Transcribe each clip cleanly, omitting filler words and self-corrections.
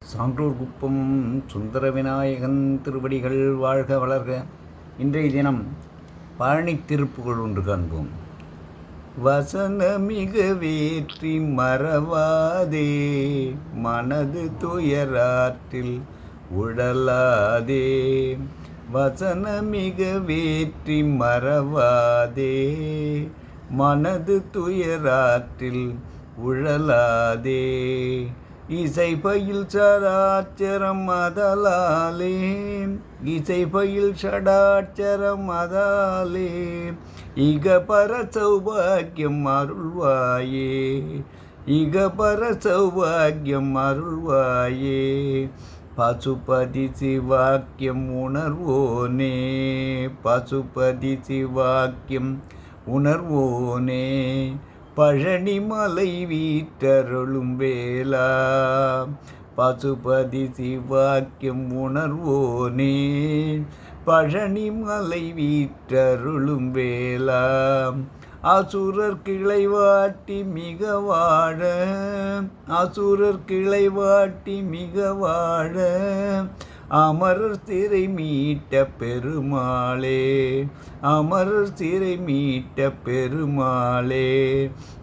சான்றோர் குப்பம் சுந்தர விநாயகன் திருவடிகள் வாழ்க வளர்க. இன்றைய தினம் பழனி திருப்புகழ் ஒன்று காண்போம். வசனமிக வேற்றி மறவாதே, மனது துயராற்றில் உழலாதே. வசனமிக வேற்றி மறவாதே, மனது துயராற்றில் உழலாதே. இசை பயில் சடாட்சரம் அதலாலே, இசை பயில் சடாட்சரம் அதாலே, இகபர சௌபாகியம் அருள்வாயே, இகபர சௌபாகியம் அருள்வாயே. பசுபதி சிவாக்கியம் உணர்வோனே, பசுபதி சிவாக்கியம் உணர்வோனே. பழனி மலை வீற்றருளும் வேளா, பசுபதி சிவாக்கியம் உணர்வோனே. பழனி மலை வீற்றருளும் வேளா, அசுரர் கிளை வாட்டி மிக வாழ, அசுரர் கிளை வாட்டி மிக வாழ. அமரர் சிறை மீட்ட பெருமாளே, அமரர் சிறை மீட்ட பெருமாளே.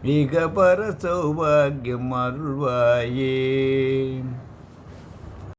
இகபர சௌபாகியம் அருள்வாயே.